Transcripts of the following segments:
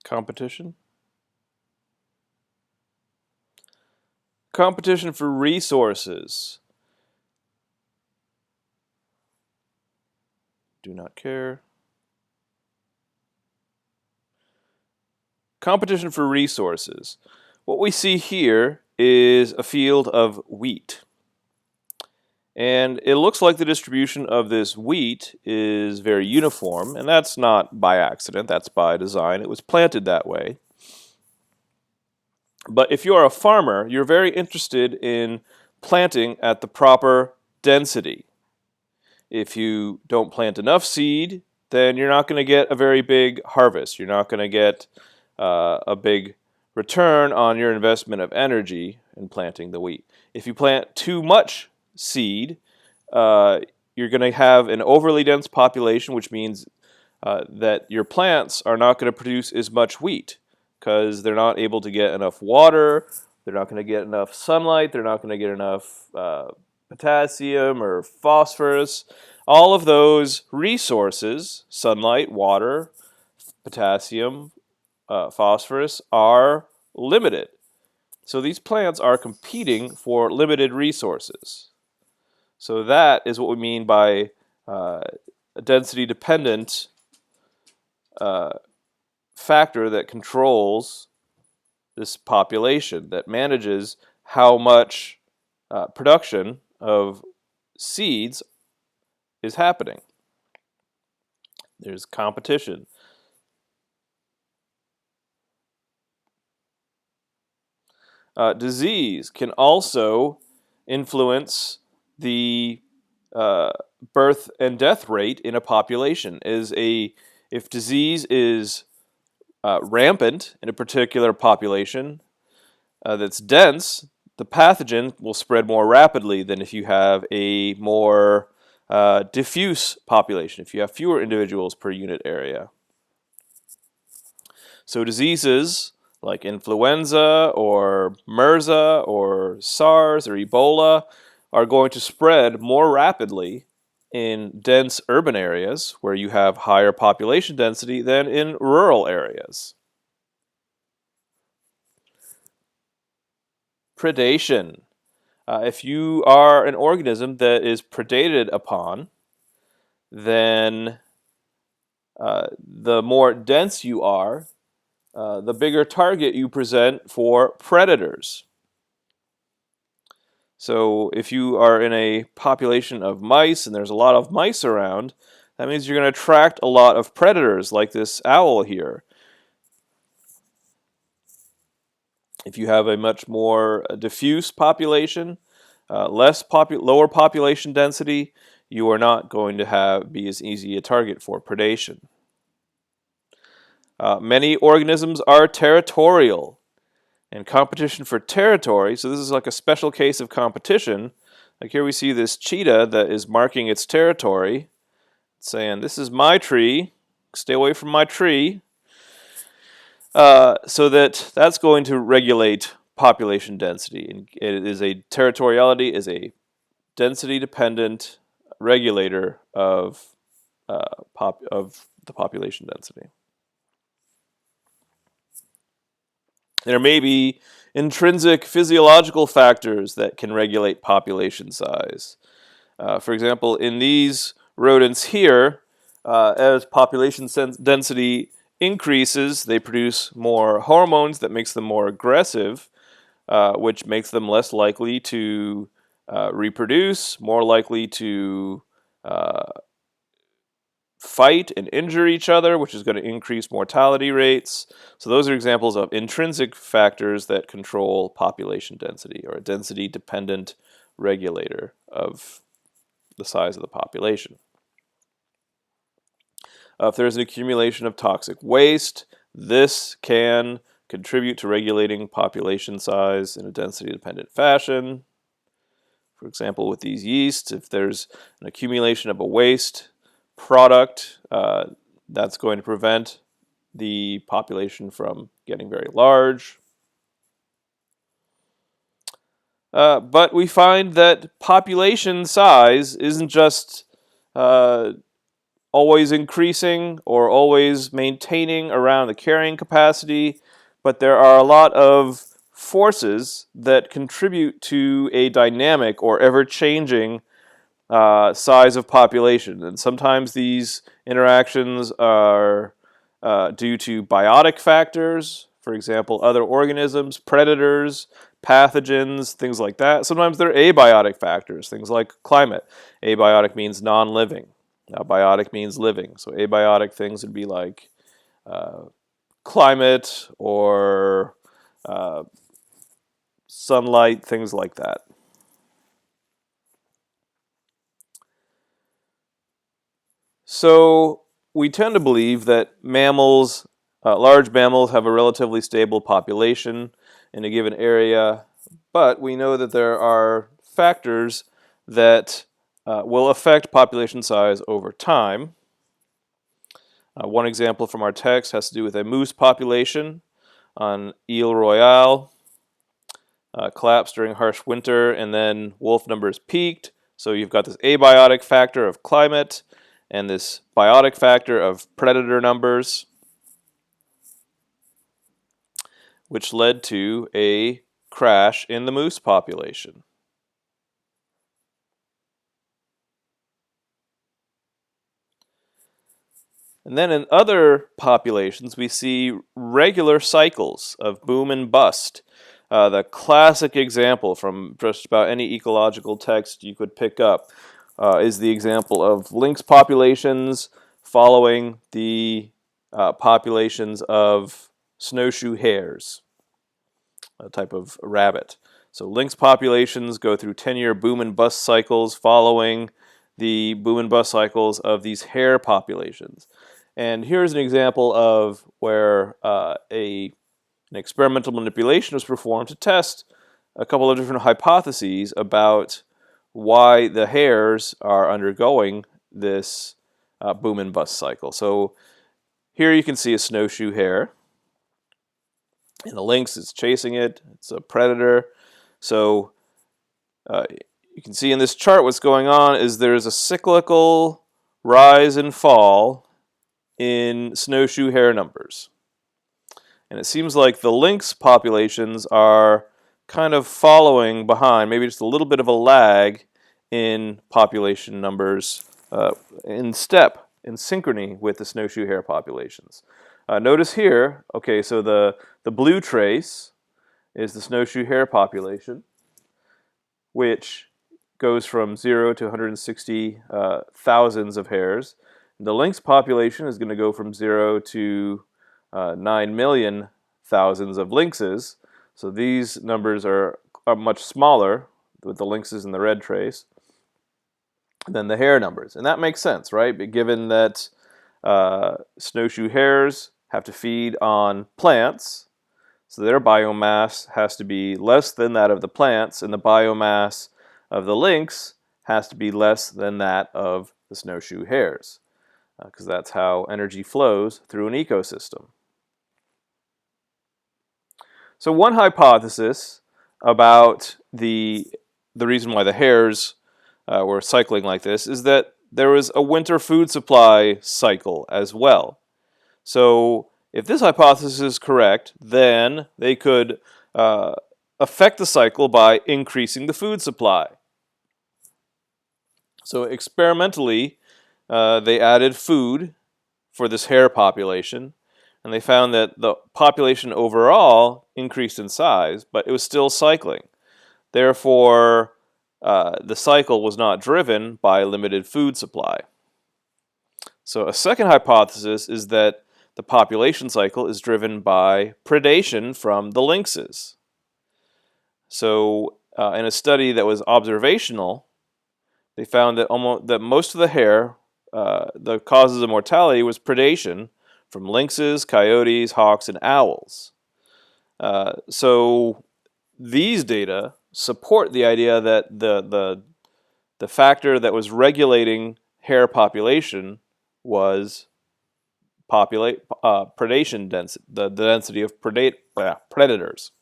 Competition. Competition for resources. Do not care. Competition for resources. What we see here is a field of wheat. And it looks like the distribution of this wheat is very uniform, and that's not by accident, that's by design. It was planted that way. But if you are a farmer, you're very interested in planting at the proper density. If you don't plant enough seed, then you're not going to get a very big harvest. You're not going to get a big return on your investment of energy in planting the wheat. If you plant too much seed, you're going to have an overly dense population, which means that your plants are not going to produce as much wheat because they're not able to get enough water, they're not going to get enough sunlight, they're not going to get enough potassium or phosphorus. All of those resources, sunlight, water, potassium, phosphorus, are limited. So these plants are competing for limited resources. So that is what we mean by a density-dependent factor that controls this population, that manages how much production of seeds is happening. There's competition. Disease can also influence the birth and death rate in a population. If disease is rampant in a particular population that's dense, the pathogen will spread more rapidly than if you have a more diffuse population, if you have fewer individuals per unit area. So diseases like influenza or MRSA or SARS or Ebola are going to spread more rapidly in dense urban areas where you have higher population density than in rural areas. Predation. If you are an organism that is predated upon, then the more dense you are, the bigger target you present for predators. So if you are in a population of mice and there's a lot of mice around, that means you're going to attract a lot of predators like this owl here. If you have a much more diffuse population, lower population density, you are not going to be as easy a target for predation. Many organisms are territorial. And competition for territory, so this is like a special case of competition. Like here we see this cheetah that is marking its territory, saying, this is my tree, stay away from my tree. So that's going to regulate population density. And territoriality is a density-dependent regulator of the population density. There may be intrinsic physiological factors that can regulate population size. For example, in these rodents here, as population density increases, they produce more hormones that makes them more aggressive, which makes them less likely to reproduce, more likely to fight and injure each other, which is going to increase mortality rates. So those are examples of intrinsic factors that control population density, or a density-dependent regulator of the size of the population. If there's an accumulation of toxic waste, this can contribute to regulating population size in a density-dependent fashion. For example, with these yeasts, if there's an accumulation of a waste product, that's going to prevent the population from getting very large. But we find that population size isn't just always increasing or always maintaining around the carrying capacity, but there are a lot of forces that contribute to a dynamic or ever-changing size of population. And sometimes these interactions are due to biotic factors, for example, other organisms, predators, pathogens, things like that. Sometimes they're abiotic factors, things like climate. Abiotic means non-living. Biotic means living. So abiotic things would be like climate or sunlight, things like that. So we tend to believe that mammals, large mammals, have a relatively stable population in a given area, but we know that there are factors that will affect population size over time. One example from our text has to do with a moose population on Isle Royale. Collapsed during harsh winter, and then wolf numbers peaked. So you've got this abiotic factor of climate and this biotic factor of predator numbers, which led to a crash in the moose population. And then in other populations, we see regular cycles of boom and bust. The classic example from just about any ecological text you could pick up is the example of lynx populations following the populations of snowshoe hares, a type of rabbit. So lynx populations go through 10-year boom and bust cycles following the boom and bust cycles of these hare populations. And here's an example of where an experimental manipulation was performed to test a couple of different hypotheses about why the hares are undergoing this boom and bust cycle. So here you can see a snowshoe hare, and the lynx is chasing it. It's a predator. So you can see in this chart what's going on is there's a cyclical rise and fall in snowshoe hare numbers. And it seems like the lynx populations are kind of following behind, maybe just a little bit of a lag in population numbers in step, in synchrony with the snowshoe hare populations. Notice here, okay, so the blue trace is the snowshoe hare population, which goes from 0 to 160 thousands of hares. The lynx population is going to go from 0 to 9 million thousands of lynxes. So these numbers are much smaller with the lynxes in the red trace than the hare numbers. And that makes sense, right? But given that snowshoe hares have to feed on plants, so their biomass has to be less than that of the plants, and the biomass of the lynx has to be less than that of the snowshoe hares, because that's how energy flows through an ecosystem. So one hypothesis about the reason why the hares were cycling like this is that there was a winter food supply cycle as well. So if this hypothesis is correct, then they could affect the cycle by increasing the food supply. So experimentally, they added food for this hare population, and they found that the population overall increased in size, but it was still cycling. Therefore, the cycle was not driven by limited food supply. So a second hypothesis is that the population cycle is driven by predation from the lynxes. So in a study that was observational, they found that most of the hare, the causes of mortality was predation from lynxes, coyotes, hawks, and owls. So these data support the idea that the factor that was regulating hare population was predation density, the density of predators.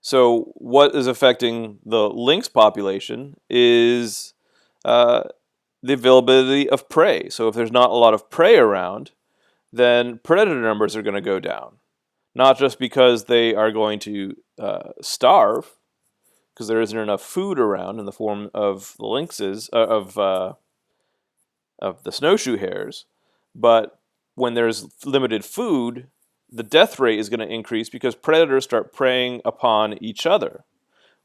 So what is affecting the lynx population is the availability of prey. So if there's not a lot of prey around, then predator numbers are going to go down. Not just because they are going to starve, because there isn't enough food around in the form of the lynxes, of the snowshoe hares, but when there's limited food, the death rate is going to increase because predators start preying upon each other,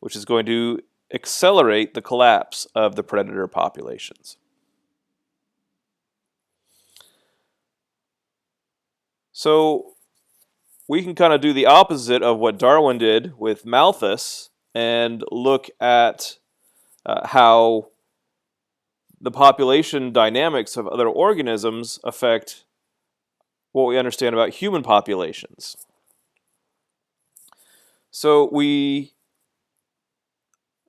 which is going to accelerate the collapse of the predator populations. So we can kind of do the opposite of what Darwin did with Malthus and look at how the population dynamics of other organisms affect what we understand about human populations. So we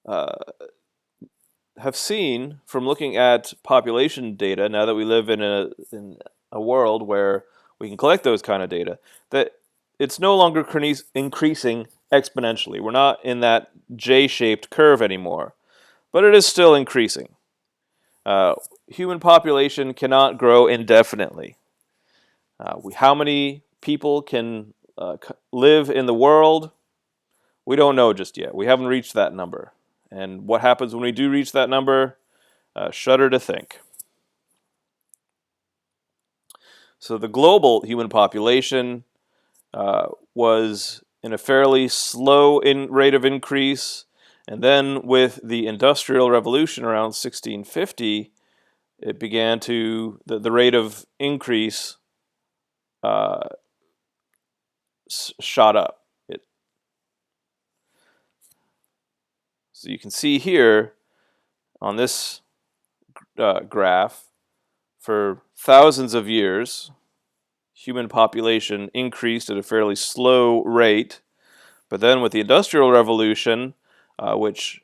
have seen from looking at population data, now that we live in a world where we can collect those kind of data, that it's no longer increasing exponentially. We're not in that J-shaped curve anymore, but it is still increasing. Human population cannot grow indefinitely. How many people can live in the world? We don't know just yet. We haven't reached that number. And what happens when we do reach that number? Shudder to think. So the global human population was in a fairly slow rate of increase, and then with the Industrial Revolution around 1650, it began to the rate of increase shot up. So you can see here on this graph, for thousands of years, human population increased at a fairly slow rate. But then with the Industrial Revolution, which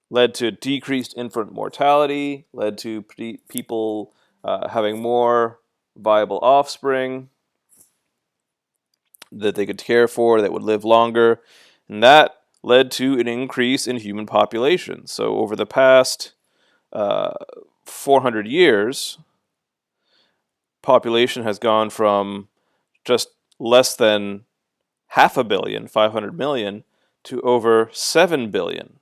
led to decreased infant mortality, led to people having more viable offspring that they could care for, that would live longer, and that led to an increase in human population. So over the past 400 years, population has gone from just less than 500 million, 500 million, to over 7 billion.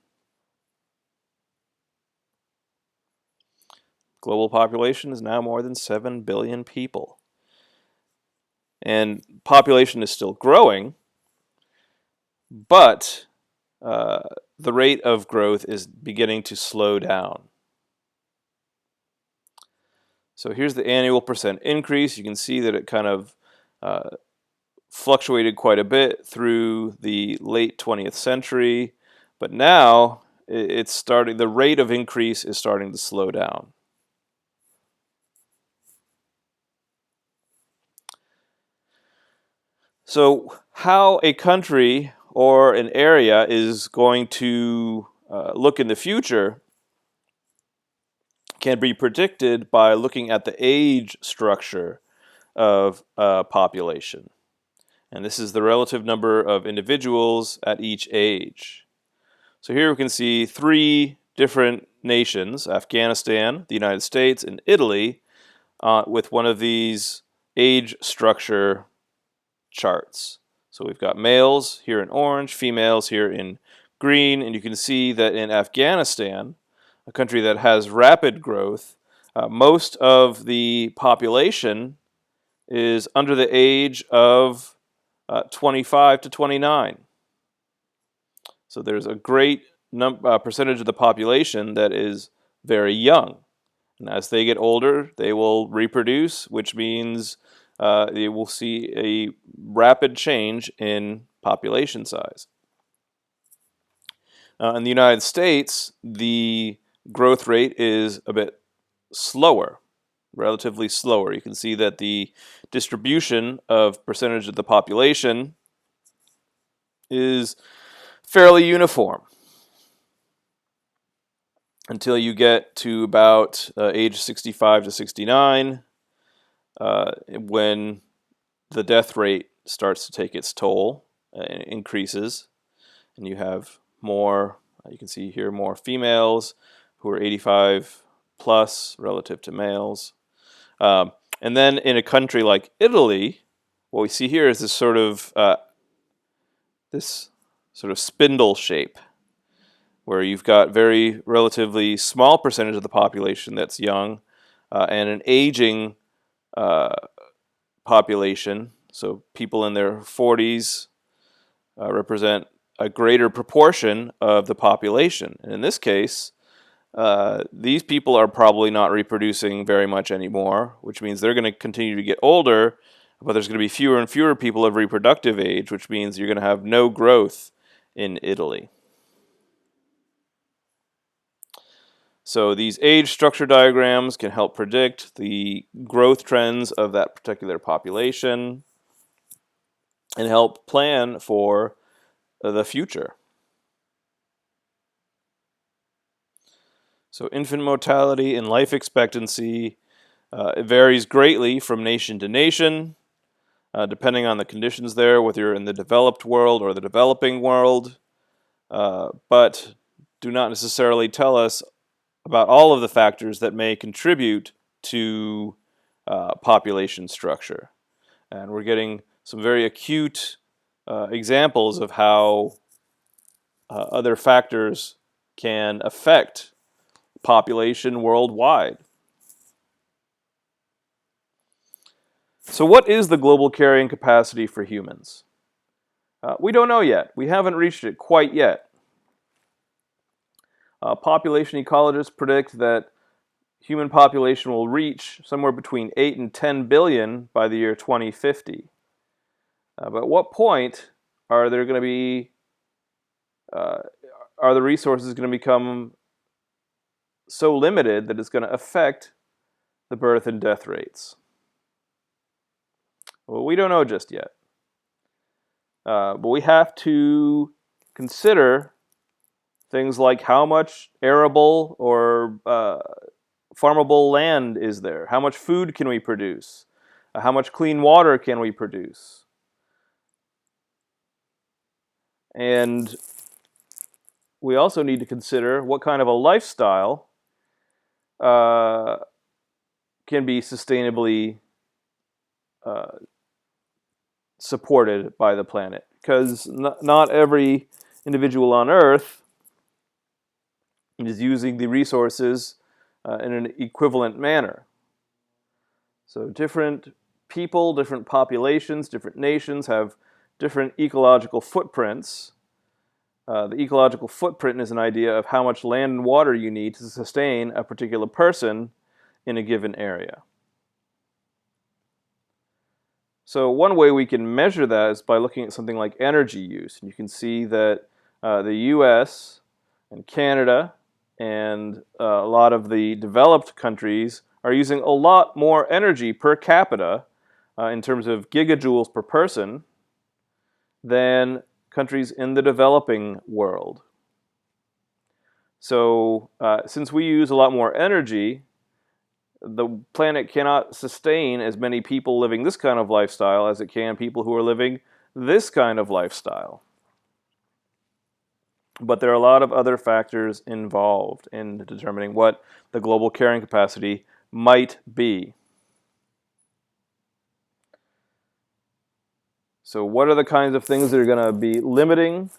Global population is now more than 7 billion people. And population is still growing, but the rate of growth is beginning to slow down. So here's the annual percent increase. You can see that it kind of fluctuated quite a bit through the late 20th century, but now it's starting. The rate of increase is starting to slow down. So how a country or an area is going to look in the future can be predicted by looking at the age structure of a population. And this is the relative number of individuals at each age. So here we can see three different nations, Afghanistan, the United States, and Italy, with one of these age structure charts. So we've got males here in orange, females here in green, and you can see that in Afghanistan, a country that has rapid growth, most of the population is under the age of 25 to 29. So there's a great percentage of the population that is very young. And as they get older, they will reproduce, which means they will see a rapid change in population size. In the United States, the growth rate is a bit slower, relatively slower. You can see that the distribution of percentage of the population is fairly uniform until you get to about age 65 to 69, when the death rate starts to take its toll. increases, and you have more, you can see here, more females who are 85 plus relative to males. And then in a country like Italy, what we see here is this sort of spindle shape, where you've got very relatively small percentage of the population that's young, and an aging population. So people in their 40s represent a greater proportion of the population. And in this case, these people are probably not reproducing very much anymore, which means they're going to continue to get older, but there's going to be fewer and fewer people of reproductive age, which means you're going to have no growth in Italy. So these age structure diagrams can help predict the growth trends of that particular population and help plan for the future. So infant mortality and life expectancy it varies greatly from nation to nation, depending on the conditions there, whether you're in the developed world or the developing world, but do not necessarily tell us about all of the factors that may contribute to population structure. And we're getting some very acute examples of how other factors can affect population worldwide. So what is the global carrying capacity for humans? We don't know yet. We haven't reached it quite yet. Population ecologists predict that human population will reach somewhere between 8 and 10 billion by the year 2050. But at what point are there going to be, are the resources going to become so limited that it's going to affect the birth and death rates? Well, we don't know just yet. But we have to consider things like how much arable or farmable land is there? How much food can we produce? How much clean water can we produce? And we also need to consider what kind of a lifestyle can be sustainably supported by the planet. Because not every individual on Earth is using the resources in an equivalent manner. So different people, different populations, different nations have different ecological footprints. The ecological footprint is an idea of how much land and water you need to sustain a particular person in a given area. So one way we can measure that is by looking at something like energy use. And you can see that the US and Canada and a lot of the developed countries are using a lot more energy per capita in terms of gigajoules per person than countries in the developing world. So since we use a lot more energy, the planet cannot sustain as many people living this kind of lifestyle as it can people who are living this kind of lifestyle. But there are a lot of other factors involved in determining what the global carrying capacity might be. So what are the kinds of things that are going to be limiting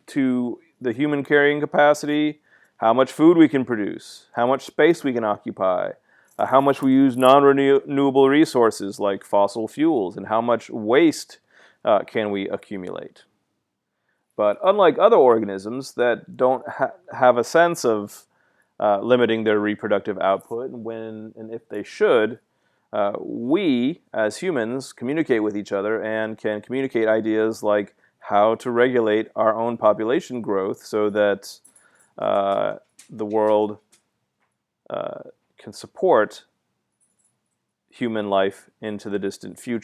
to the human carrying capacity? How much food we can produce, how much space we can occupy, how much we use non-renewable resources like fossil fuels, and how much waste can we accumulate. But unlike other organisms that don't have a sense of limiting their reproductive output, when and if they should, we as humans communicate with each other and can communicate ideas like how to regulate our own population growth so that the world can support human life into the distant future.